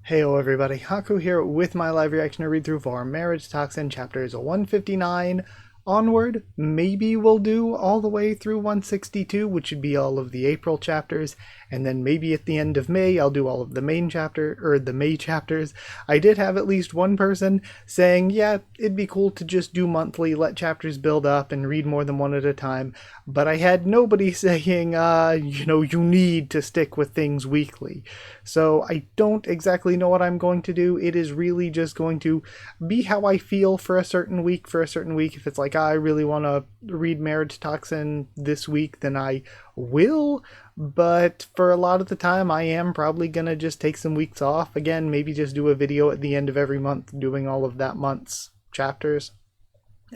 Heyo everybody, Haku here with my live reaction to read through for Marriage Toxin chapters 159 onward. Maybe we'll do all the way through 162, which would be all of the April chapters, and then maybe at the end of May I'll do all of the May chapters. I did have at least one person saying, yeah, it'd be cool to just do monthly, let chapters build up and read more than one at a time, but I had nobody saying, you need to stick with things weekly. So I don't exactly know what I'm going to do. It is really just going to be how I feel for a certain week. If it's like, I really want to read Marriage Toxin this week, then I will. But for a lot of the time, I am probably going to just take some weeks off. Again, maybe just do a video at the end of every month doing all of that month's chapters.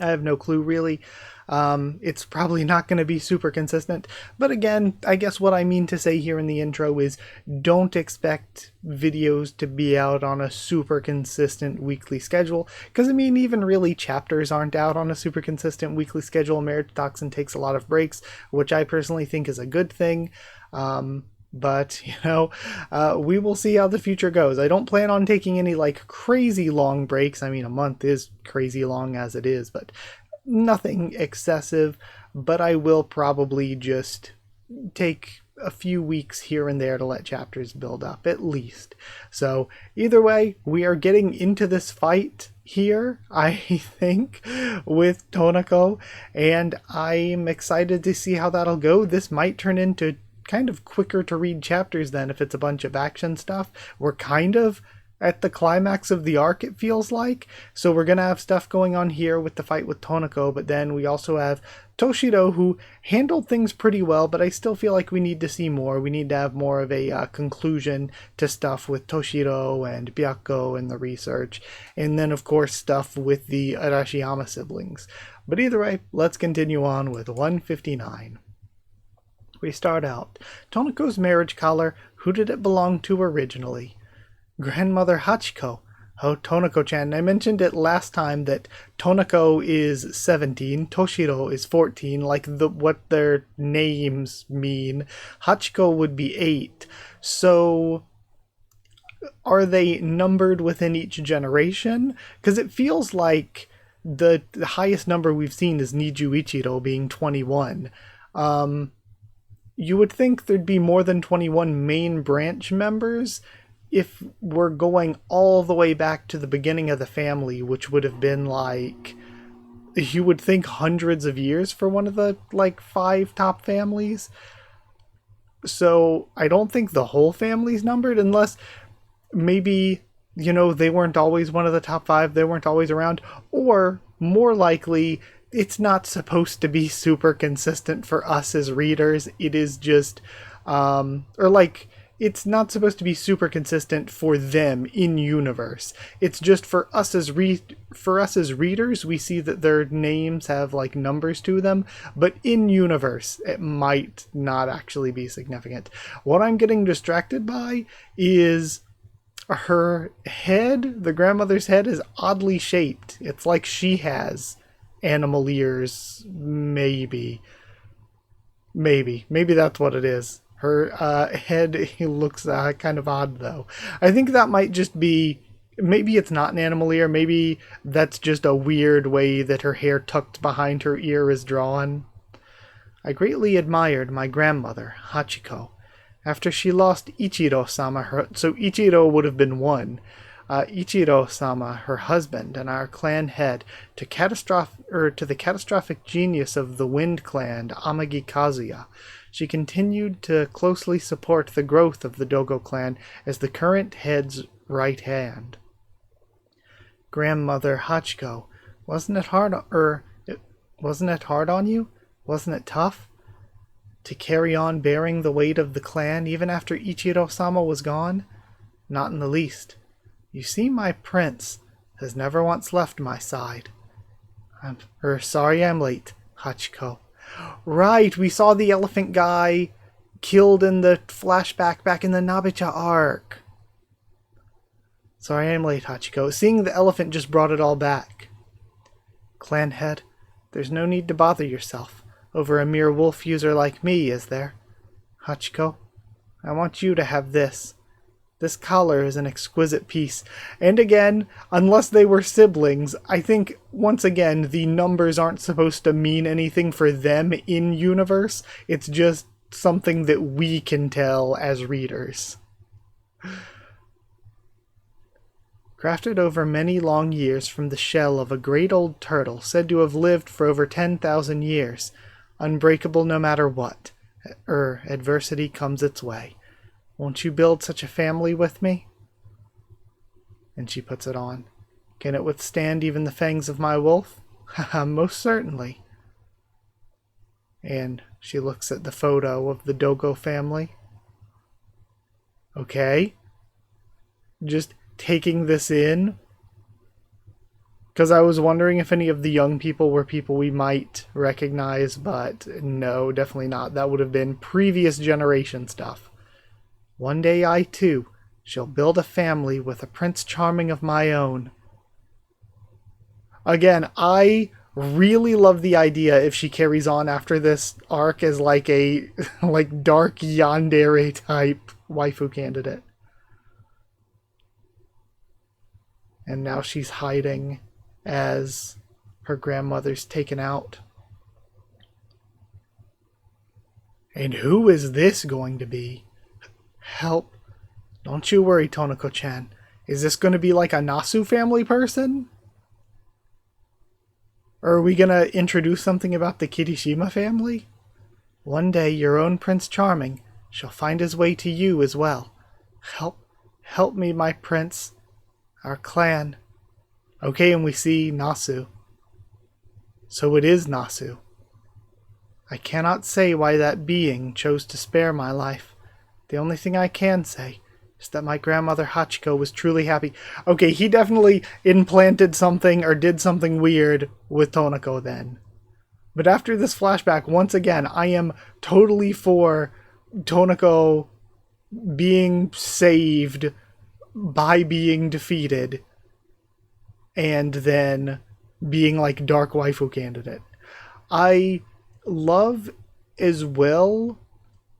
I have no clue really. It's probably not going to be super consistent, but again, I guess what I mean to say here in the intro is don't expect videos to be out on a super consistent weekly schedule, because I mean, even really chapters aren't out on a super consistent weekly schedule. Marriage Toxin takes a lot of breaks, which I personally think is a good thing. But, we will see how the future goes. I don't plan on taking any, crazy long breaks. I mean, a month is crazy long as it is, but nothing excessive. But I will probably just take a few weeks here and there to let chapters build up, at least. So, either way, we are getting into this fight here, I think, with Tonako, and I'm excited to see how that'll go. This might turn into kind of quicker to read chapters than if it's a bunch of action stuff. We're kind of at the climax of the arc, it feels like. So we're going to have stuff going on here with the fight with Tonako, but then we also have Toshiro, who handled things pretty well, but I still feel like we need to see more. We need to have more of a conclusion to stuff with Toshiro and Byakko and the research, and then of course stuff with the Arashiyama siblings. But either way, let's continue on with 159. We start out. Tonako's marriage collar, who did it belong to originally? Grandmother Hachiko. Oh, Tonako-chan. I mentioned it last time that Tonako is 17, Toshiro is 14, like what their names mean. Hachiko would be 8. So are they numbered within each generation? Because it feels like the highest number we've seen is Niju Ichiro being 21. You would think there'd be more than 21 main branch members if we're going all the way back to the beginning of the family, which would have been you would think hundreds of years for one of the 5 top families. So I don't think the whole family's numbered, unless maybe, they weren't always one of the top 5, they weren't always around, or more likely, it's not supposed to be super consistent for us as readers. It is just, it's not supposed to be super consistent for them in universe. It's just for us as readers, we see that their names have numbers to them, but in universe, it might not actually be significant. What I'm getting distracted by is her head. The grandmother's head is oddly shaped. It's like she has animal ears, maybe that's what it is. Her head looks kind of odd, though. I think that might just be, maybe it's not an animal ear, maybe that's just a weird way that her hair tucked behind her ear is drawn. I admired my grandmother, Hachiko. After she lost Ichiro-sama, so Ichiro would have been 1, Ichiro-sama, her husband, and our clan head, to the catastrophic genius of the Wind Clan, Amagi Kazuya. She continued to closely support the growth of the Dogo clan as the current head's right hand. Grandmother Hachiko, wasn't it hard on you? Wasn't it tough to carry on bearing the weight of the clan even after Ichiro-sama was gone? Not in the least. You see, my prince has never once left my side. I'm sorry I'm late, Hachiko. Right, we saw the elephant guy killed in the flashback back in the Nabicha arc. Sorry I'm late, Hachiko. Seeing the elephant just brought it all back. Clan head, there's no need to bother yourself over a mere wolf user like me, is there? Hachiko, I want you to have this This collar is an exquisite piece. And again, unless they were siblings, I think, once again, the numbers aren't supposed to mean anything for them in universe. It's just something that we can tell as readers. Crafted over many long years from the shell of a great old turtle said to have lived for over 10,000 years, unbreakable no matter what adversity comes its way. Won't you build such a family with me? And she puts it on. Can it withstand even the fangs of my wolf? Haha, most certainly. And she looks at the photo of the Dogo family. Okay. Just taking this in. Because I was wondering if any of the young people were people we might recognize, but no, definitely not. That would have been previous generation stuff. One day I, too, shall build a family with a Prince Charming of my own. Again, I really love the idea if she carries on after this arc as like a dark yandere type waifu candidate. And now she's hiding as her grandmother's taken out. And who is this going to be? Help. Don't you worry, Tonako-chan. Is this going to be like a Nasu family person? Or are we going to introduce something about the Kirishima family? One day your own Prince Charming shall find his way to you as well. Help me, my prince. Our clan. Okay, and we see Nasu. So it is Nasu. I cannot say why that being chose to spare my life. The only thing I can say is that my grandmother Hachiko was truly happy. Okay, he definitely implanted something or did something weird with Tonako then. But after this flashback, once again, I am totally for Tonako being saved by being defeated and then being like dark waifu candidate. I love as well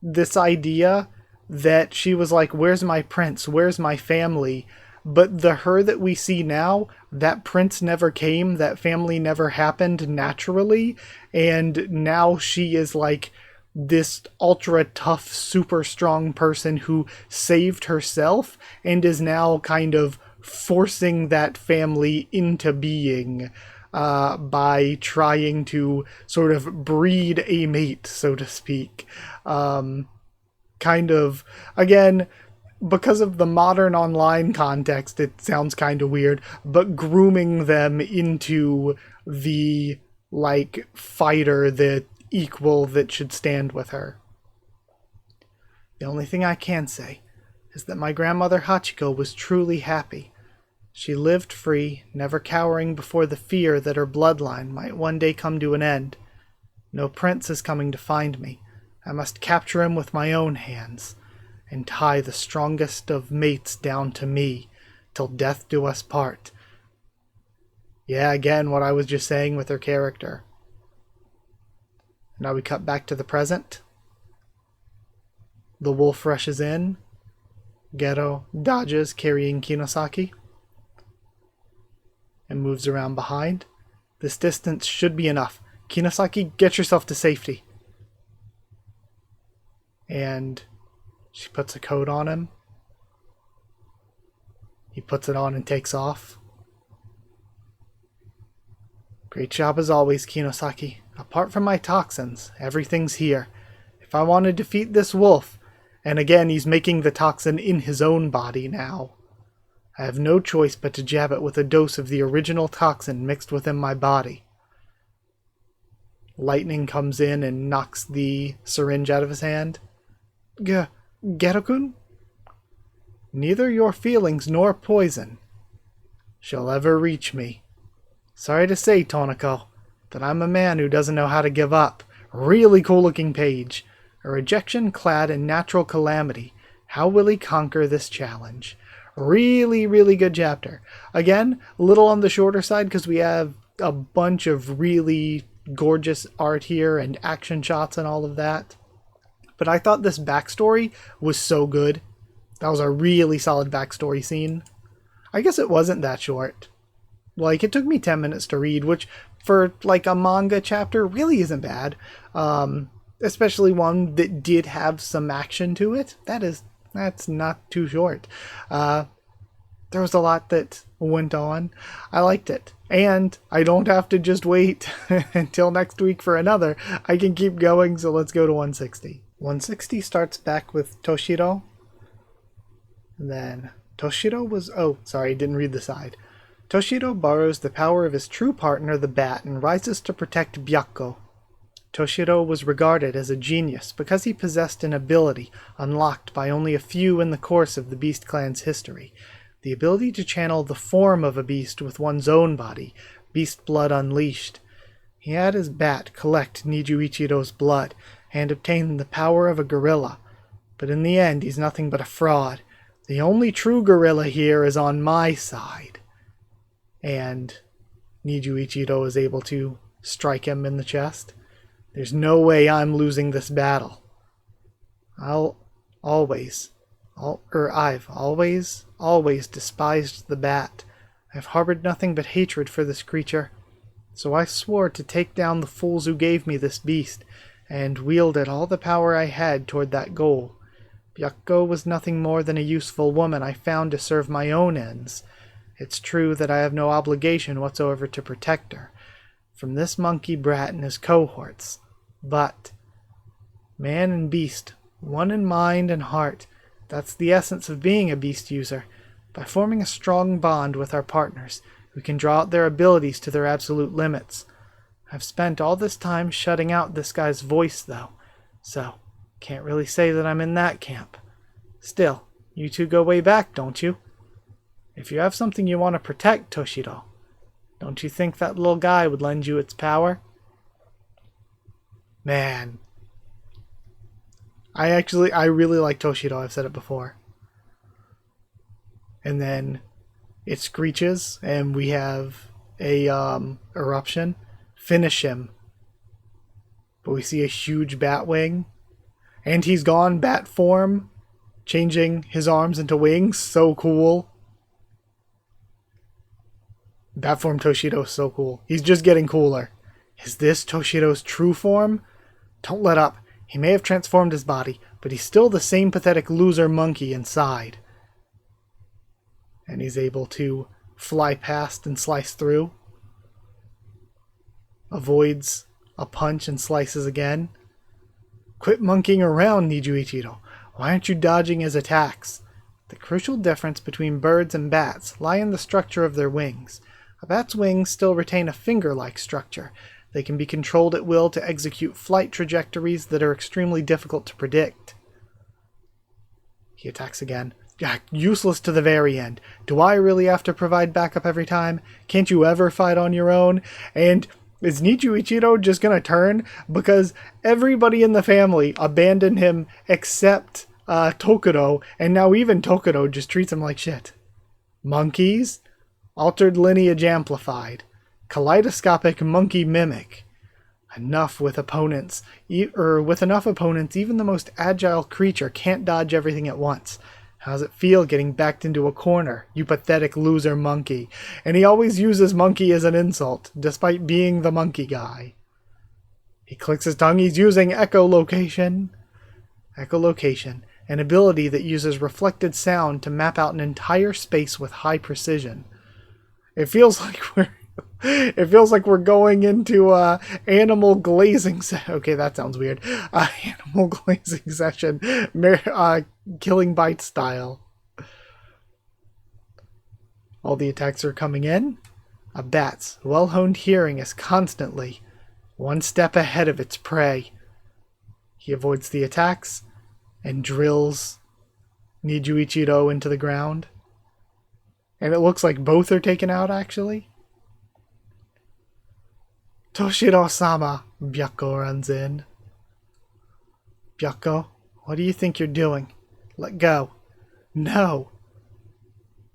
this idea that she was like, where's my prince? Where's my family? But the her that we see now, that prince never came, that family never happened naturally, and now she is like this ultra tough, super strong person who saved herself and is now kind of forcing that family into being by trying to sort of breed a mate, so to speak. Kind of, again, because of the modern online context, it sounds kind of weird, but grooming them into the, like, fighter, the equal that should stand with her. The only thing I can say is that my grandmother Hachiko was truly happy. She lived free, never cowering before the fear that her bloodline might one day come to an end. No prince is coming to find me. I must capture him with my own hands, and tie the strongest of mates down to me, till death do us part. Yeah, again, what I was just saying with her character. Now we cut back to the present. The wolf rushes in. Gero dodges, carrying Kinosaki, and moves around behind. This distance should be enough. Kinosaki, get yourself to safety. And she puts a coat on him. He puts it on and takes off. Great job as always, Kinosaki. Apart from my toxins, everything's here. If I want to defeat this wolf, and again he's making the toxin in his own body now, I have no choice but to jab it with a dose of the original toxin mixed within my body. Lightning comes in and knocks the syringe out of his hand. Gero-kun? Neither your feelings nor poison shall ever reach me. Sorry to say, Tonako, that I'm a man who doesn't know how to give up. Really cool looking page. A rejection clad in natural calamity. How will he conquer this challenge? Really, really good chapter. Again, a little on the shorter side because we have a bunch of really gorgeous art here and action shots and all of that. But I thought this backstory was so good. That was a really solid backstory scene. I guess it wasn't that short. Like, it took me 10 minutes to read, which for like a manga chapter really isn't bad. Especially one that did have some action to it. That's not too short. There was a lot that went on. I liked it. And I don't have to just wait until next week for another. I can keep going, so let's go to 160. 160 starts back with Toshiro. And then Toshiro was... Oh, sorry, didn't read the side. Toshiro borrows the power of his true partner, the Bat, and rises to protect Byakko. Toshiro was regarded as a genius because he possessed an ability unlocked by only a few in the course of the Beast Clan's history. The ability to channel the form of a beast with one's own body, beast blood unleashed. He had his Bat collect Nijuichiro's blood and obtain the power of a gorilla. But in the end, he's nothing but a fraud. The only true gorilla here is on my side. And Nijuichiro is able to strike him in the chest. There's no way I'm losing this battle. I've always despised the Bat. I've harbored nothing but hatred for this creature. So I swore to take down the fools who gave me this beast, and wielded all the power I had toward that goal. Byakko was nothing more than a useful woman I found to serve my own ends. It's true that I have no obligation whatsoever to protect her from this monkey brat and his cohorts. But man and beast, one in mind and heart, that's the essence of being a beast user. By forming a strong bond with our partners, we can draw out their abilities to their absolute limits. I've spent all this time shutting out this guy's voice, though, so can't really say that I'm in that camp. Still, you two go way back, don't you? If you have something you want to protect, Toshiro, don't you think that little guy would lend you its power? Man. I really like Toshiro, I've said it before. And then it screeches, and we have a eruption. Finish him. But we see a huge bat wing. And he's gone bat form, changing his arms into wings. So cool. Bat form Toshiro is so cool. He's just getting cooler. Is this Toshiro's true form? Don't let up. He may have transformed his body, but he's still the same pathetic loser monkey inside. And he's able to fly past and slice through. Avoids a punch and slices again. Quit monkeying around, Nijuichiro. Why aren't you dodging his attacks? The crucial difference between birds and bats lie in the structure of their wings. A bat's wings still retain a finger-like structure. They can be controlled at will to execute flight trajectories that are extremely difficult to predict. He attacks again. Useless to the very end. Do I really have to provide backup every time? Can't you ever fight on your own? And is Nijuichiro just gonna turn? Because everybody in the family abandoned him except Tokuro, and now even Tokuro just treats him like shit. Monkeys? Altered lineage amplified. Kaleidoscopic monkey mimic. With enough opponents, even the most agile creature can't dodge everything at once. How's it feel getting backed into a corner, you pathetic loser monkey? And he always uses monkey as an insult, despite being the monkey guy. He clicks his tongue. He's using echolocation. Echolocation, an ability that uses reflected sound to map out an entire space with high precision. It feels like we're going into animal glazing okay, that sounds weird. Animal glazing session, killing bite style. All the attacks are coming in. A bat's well-honed hearing is constantly one step ahead of its prey. He avoids the attacks and drills Nijuichiro into the ground. And it looks like both are taken out, actually. Toshiro-sama, Byakko runs in. Byakko, what do you think you're doing? Let go. No.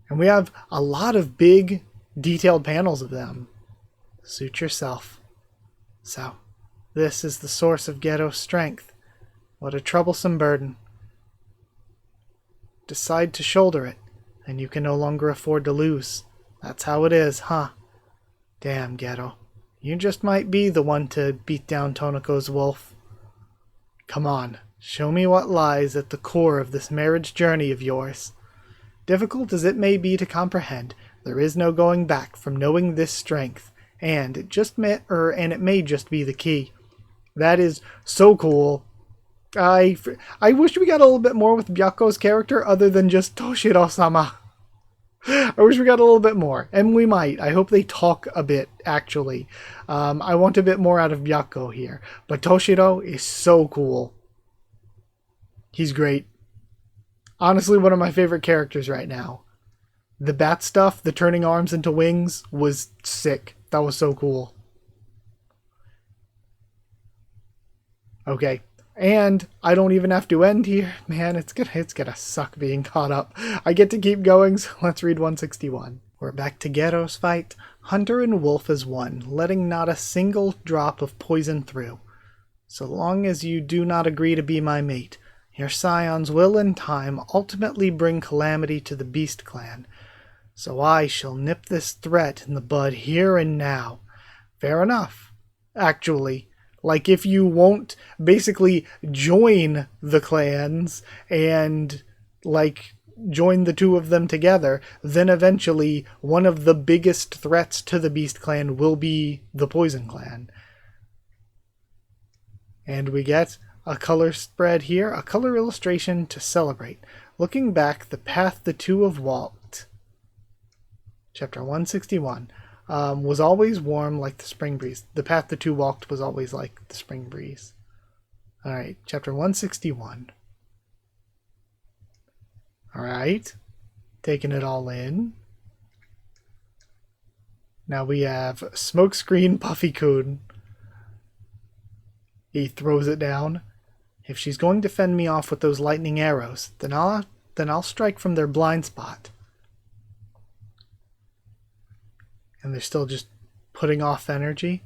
And we have a lot of big, detailed panels of them. Suit yourself. So, this is the source of Gero's strength. What a troublesome burden. decide to shoulder it, then you can no longer afford to lose. That's how it is, huh? Damn, Gero. You just might be the one to beat down Tonako's wolf. Come on, show me what lies at the core of this marriage journey of yours. Difficult as it may be to comprehend, there is no going back from knowing this strength, and it may just be the key. That is so cool. I wish we got a little bit more with Byaku's character other than just Toshiro-sama. I wish we got a little bit more, and we might. I hope they talk a bit, actually. I want a bit more out of Byaku here, but Toshiro is so cool. He's great. Honestly, one of my favorite characters right now. The bat stuff, the turning arms into wings, was sick. That was so cool. Okay. And I don't even have to end here. Man, it's gonna suck being caught up. I get to keep going, so let's read 161. We're back to Gero's fight. Hunter and Wolf as one, letting not a single drop of poison through. So long as you do not agree to be my mate, your scions will in time ultimately bring calamity to the Beast Clan. So I shall nip this threat in the bud here and now. Fair enough. Actually, like, if you won't basically join the clans and, like, join the two of them together, then eventually one of the biggest threats to the Beast Clan will be the Poison Clan. And we get a color spread here, a color illustration to celebrate. Looking back, the path the two have walked. Chapter 161. Was always warm like the spring breeze. The path the two walked was always like the spring breeze. Alright, chapter 161. Alright, taking it all in. Now we have Smokescreen Puffy-kun. He throws it down. If she's going to fend me off with those lightning arrows, then I'll strike from their blind spot. And they're still just putting off energy.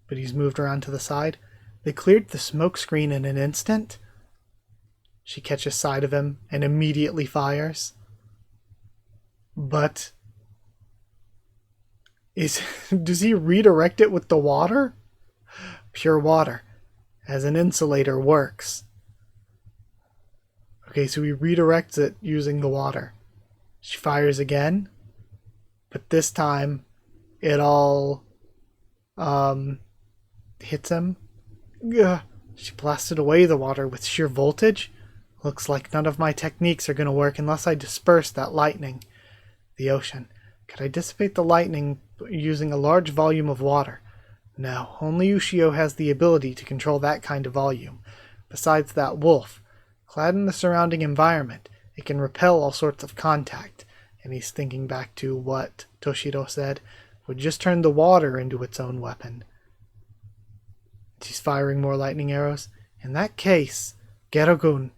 But he's moved around to the side. They cleared the smoke screen in an instant. She catches sight of him and immediately fires. But does he redirect it with the water? Pure water, as an insulator, works. Okay, so he redirects it using the water. She fires again. But this time, it all hits him. Ugh. She blasted away the water with sheer voltage. Looks like none of my techniques are going to work unless I disperse that lightning. The ocean. Could I dissipate the lightning using a large volume of water? No, only Ushio has the ability to control that kind of volume. Besides that wolf, clad in the surrounding environment, it can repel all sorts of contact. And he's thinking back to what Toshiro said, would just turn the water into its own weapon. She's firing more lightning arrows. In that case, Gero-kun.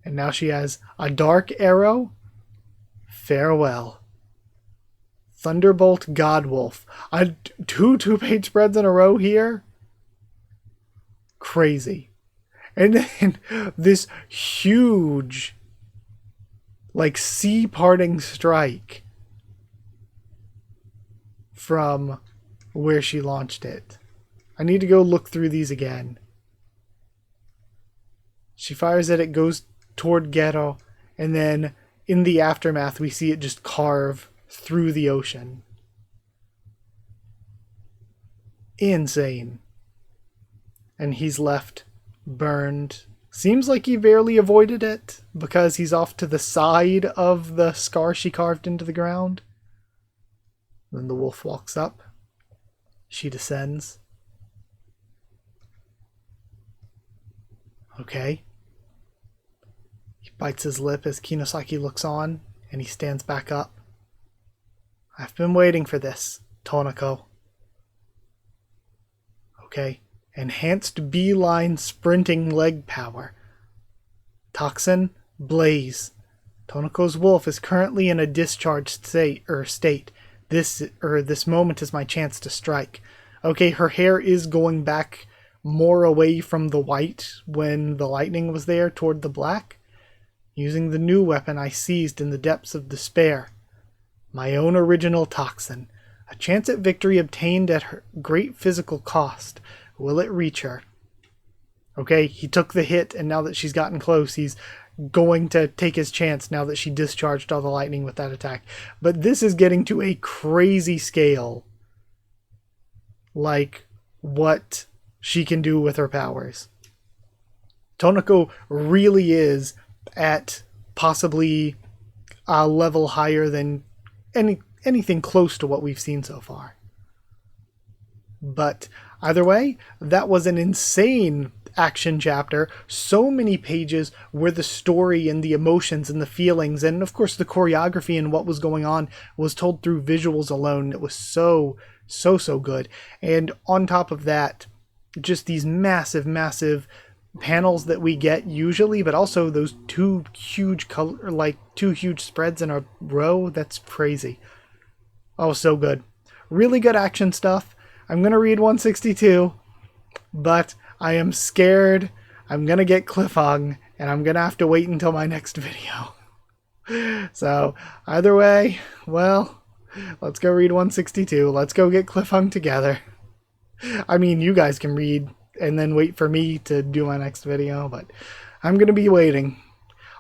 And now she has a dark arrow. Farewell. Thunderbolt Godwolf. Two two-page spreads in a row here? Crazy. And then this huge, like, sea-parting strike from where she launched it. I need to go look through these again. She fires it goes toward Gero, and then in the aftermath we see it just carve through the ocean. Insane. And he's left burned. Seems like he barely avoided it, because he's off to the side of the scar she carved into the ground. Then the wolf walks up. She descends. Okay. He bites his lip as Kinosaki looks on, and he stands back up. I've been waiting for this, Tonako. Okay. Enhanced beeline sprinting leg power. Toxin, blaze. Tonako's wolf is currently in a discharged state. This moment is my chance to strike. Okay, her hair is going back more away from the white when the lightning was there toward the black. using the new weapon I seized in the depths of despair. My own original toxin. A chance at victory obtained at her great physical cost. Will it reach her? Okay, he took the hit, and now that she's gotten close, he's going to take his chance now that she discharged all the lightning with that attack. But this is getting to a crazy scale. Like what she can do with her powers. Tonako really is at possibly a level higher than anything close to what we've seen so far. But either way, that was an insane action chapter. So many pages where the story and the emotions and the feelings and of course the choreography and what was going on was told through visuals alone. It was so good. And on top of that, just these massive panels that we get usually, but also those two huge spreads in a row. That's crazy. Oh, so good. Really good action stuff. I'm going to read 162, but I am scared I'm going to get cliffhung, and I'm going to have to wait until my next video. So, either way, well, let's go read 162. Let's go get cliffhung together. I mean, you guys can read and then wait for me to do my next video, but I'm going to be waiting.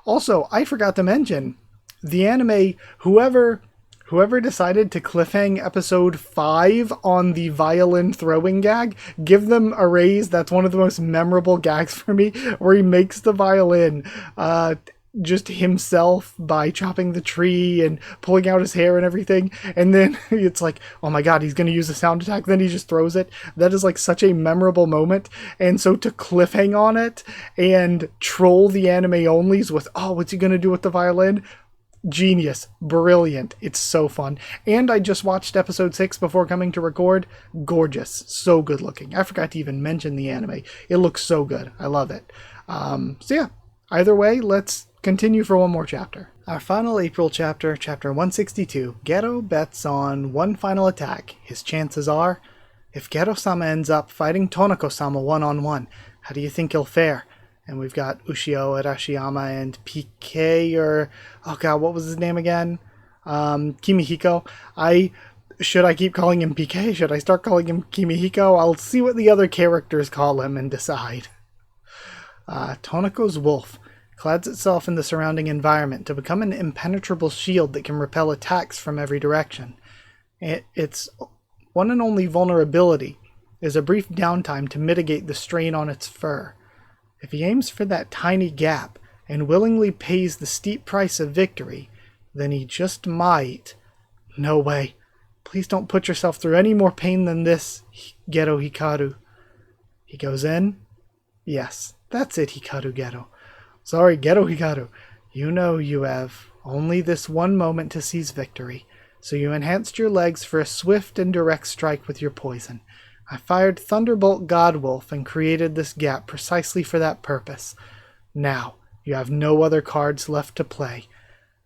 Also, I forgot to mention, the anime, whoever decided to cliffhang episode 5 on the violin throwing gag, give them a raise. That's one of the most memorable gags for me, where he makes the violin just himself by chopping the tree and pulling out his hair and everything. And then it's like, oh my god, he's going to use a sound attack. Then he just throws it. That is like such a memorable moment. And so to cliffhang on it and troll the anime onlys with, oh, what's he going to do with the violin? Genius. Brilliant. It's so fun. And I just watched episode 6 before coming to record. Gorgeous. So good looking. I forgot to even mention the anime. It looks so good. I love it. So yeah, either way, let's continue for one more chapter. Our final April chapter, chapter 162. Gero bets on one final attack. His chances are, if Gero-sama ends up fighting Tonako-sama one-on-one, how do you think he'll fare? And we've got Ushio, Arashiyama, and PK, or, oh god, what was his name again? Kimihiko. Should I keep calling him PK? Should I start calling him Kimihiko? I'll see what the other characters call him and decide. Tonako's wolf clads itself in the surrounding environment to become an impenetrable shield that can repel attacks from every direction. Its one and only vulnerability is a brief downtime to mitigate the strain on its fur. If he aims for that tiny gap and willingly pays the steep price of victory, then he just might. No way. Please don't put yourself through any more pain than this, Gero Hikaru. He goes in. Yes, that's it, Hikaru Gero. Sorry, Gero Hikaru. You know you have only this one moment to seize victory, so you enhanced your legs for a swift and direct strike with your poison. I fired Thunderbolt Godwolf and created this gap precisely for that purpose. Now, you have no other cards left to play.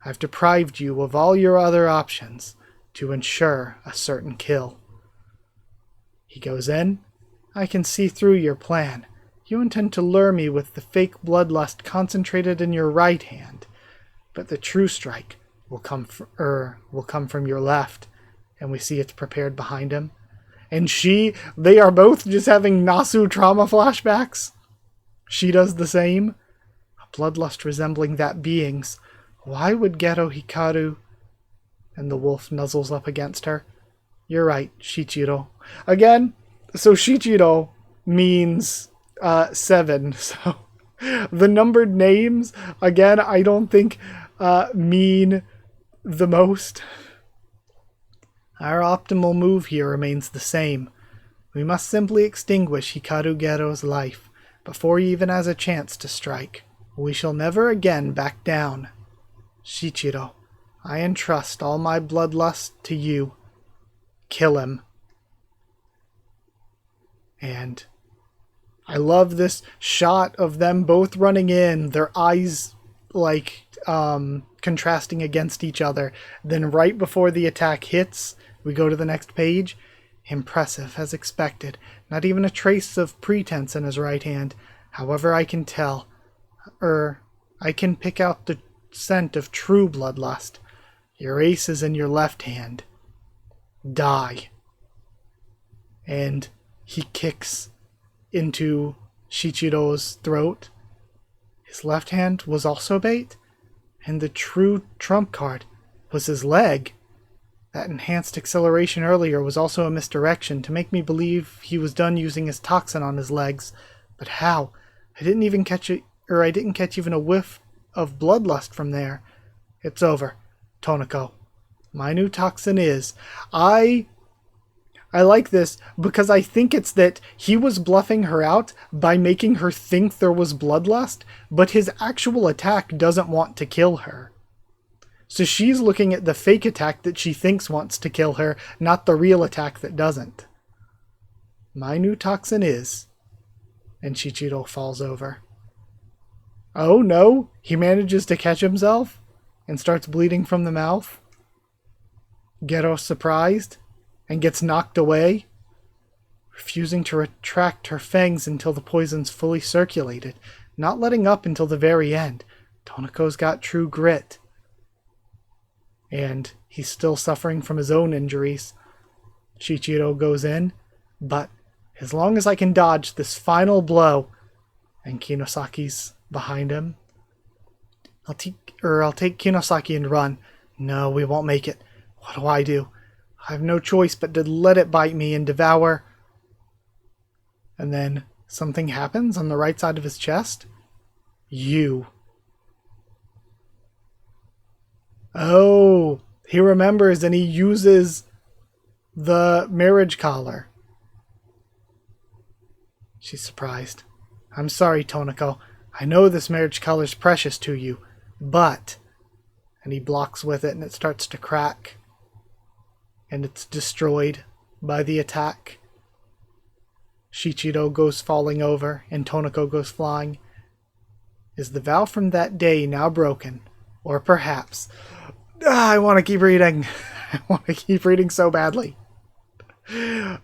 I've deprived you of all your other options to ensure a certain kill. He goes in. I can see through your plan. You intend to lure me with the fake bloodlust concentrated in your right hand, but the true strike will come from your left, and we see it's prepared behind him. And they are both just having Nasu trauma flashbacks. She does the same. A bloodlust resembling that being's. Why would Gero Hikaru? And the wolf nuzzles up against her. You're right, Shichiro. Again, so Shichiro means 7. So the numbered names, again, I don't think mean the most. Our optimal move here remains the same. We must simply extinguish Hikaru Gero's life before he even has a chance to strike. We shall never again back down. Shichiro, I entrust all my bloodlust to you. Kill him. And I love this shot of them both running in, their eyes like contrasting against each other. Then right before the attack hits, we go to the next page. Impressive, as expected. Not even a trace of pretense in his right hand. However, I can tell. I can pick out the scent of true bloodlust. Your ace is in your left hand. Die. And he kicks into Shichiro's throat. His left hand was also bait, and the true trump card was his leg. That enhanced acceleration earlier was also a misdirection to make me believe he was done using his toxin on his legs. But how? I didn't catch even a whiff of bloodlust from there. It's over, Tonako. My new toxin is... I like this because I think it's that he was bluffing her out by making her think there was bloodlust, but his actual attack doesn't want to kill her. So she's looking at the fake attack that she thinks wants to kill her, not the real attack that doesn't. My new toxin is... And Shichiro falls over. Oh no! He manages to catch himself and starts bleeding from the mouth. Gero's surprised and gets knocked away, refusing to retract her fangs until the poison's fully circulated, not letting up until the very end. Tonako's got true grit. And he's still suffering from his own injuries. Shichiro goes in, but as long as I can dodge this final blow, and Kinosaki's behind him, I'll take Kinosaki and run. No, we won't make it. What do? I have no choice but to let it bite me and devour. And then something happens on the right side of his chest. You. Oh, he remembers and he uses the marriage collar. She's surprised. I'm sorry, Tonako. I know this marriage collar's precious to you, but... And he blocks with it and it starts to crack. And it's destroyed by the attack. Shichiro goes falling over and Tonako goes flying. Is the vow from that day now broken? Or perhaps... I want to keep reading. I want to keep reading so badly.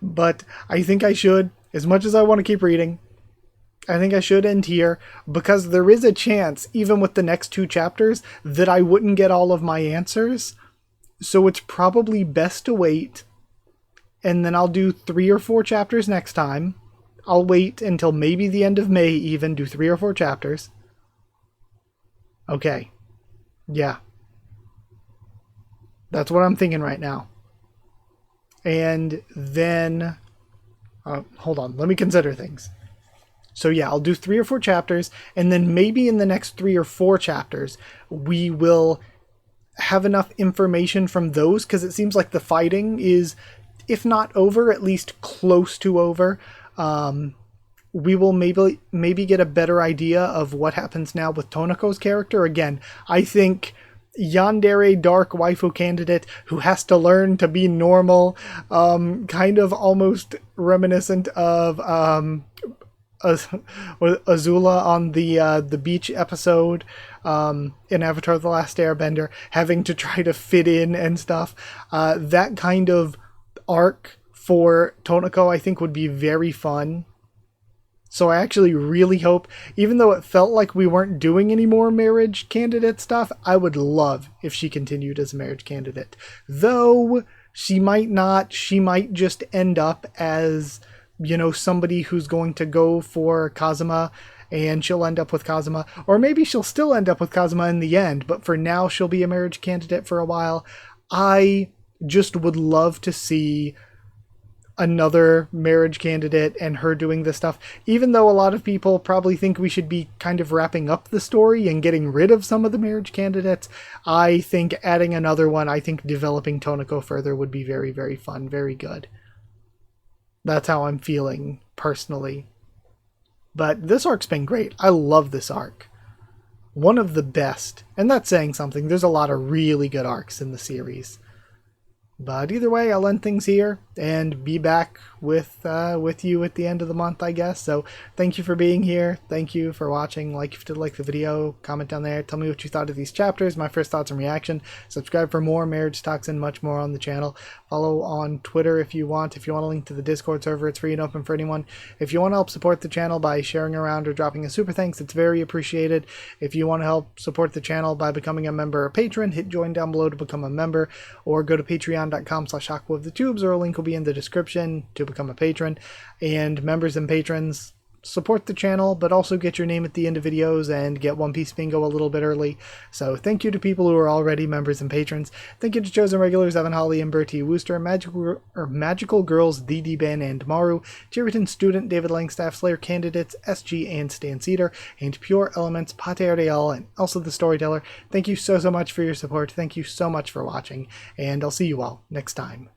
But I think I should, as much as I want to keep reading, I think I should end here, because there is a chance, even with the next 2 chapters, that I wouldn't get all of my answers. So it's probably best to wait, and then I'll do 3 or 4 chapters next time. I'll wait until maybe the end of May even, do 3 or 4 chapters. Okay. Yeah. That's what I'm thinking right now. And then... hold on, let me consider things. So yeah, I'll do 3 or 4 chapters, and then maybe in the next 3 or 4 chapters, we will have enough information from those, because it seems like the fighting is, if not over, at least close to over. We will maybe get a better idea of what happens now with Tonako's character. Again, I think yandere dark waifu candidate who has to learn to be normal, kind of almost reminiscent of Azula on the beach episode in Avatar: The Last Airbender, having to try to fit in and stuff. That kind of arc for Tonako I think would be very fun. So I actually really hope, even though it felt like we weren't doing any more marriage candidate stuff, I would love if she continued as a marriage candidate. Though she might not, she might just end up as, you know, somebody who's going to go for Kazuma, and she'll end up with Kazuma. Or maybe she'll still end up with Kazuma in the end, but for now she'll be a marriage candidate for a while. I just would love to see another marriage candidate and her doing this stuff, even though a lot of people probably think we should be kind of wrapping up the story and getting rid of some of the marriage candidates. I think adding another one, I think developing Tonako further would be very, very fun, very good. That's how I'm feeling personally. But this arc's been great. I love this arc. One of the best, and that's saying something. There's a lot of really good arcs in the series. But either way, I'll end things here and be back with you at the end of the month, I guess. So thank you for being here. Thank you for watching. Like if you did like the video, comment down there. Tell me what you thought of these chapters, my first thoughts and reaction. Subscribe for more Marriage Toxin, much more on the channel. Follow on Twitter if you want. If you want a link to the Discord server, it's free and open for anyone. If you want to help support the channel by sharing around or dropping a super thanks, it's very appreciated. If you want to help support the channel by becoming a member or patron, hit join down below to become a member, or go to patreon.com/Haku of the Tubes, or a link will be in the description to become a patron. And members and patrons support the channel, but also get your name at the end of videos and get One Piece bingo a little bit early. So thank you to people who are already members and patrons. Thank you to chosen regulars Evan Holly and Bertie Wooster, Magical Girls Dee Ben and Maru, Chiriton Student David Langstaff, Slayer Candidates SG and Stan Cedar, and Pure Elements Pate Ariel and Elsa the Storyteller. Thank you so much for your support. Thank you so much for watching, and I'll see you all next time.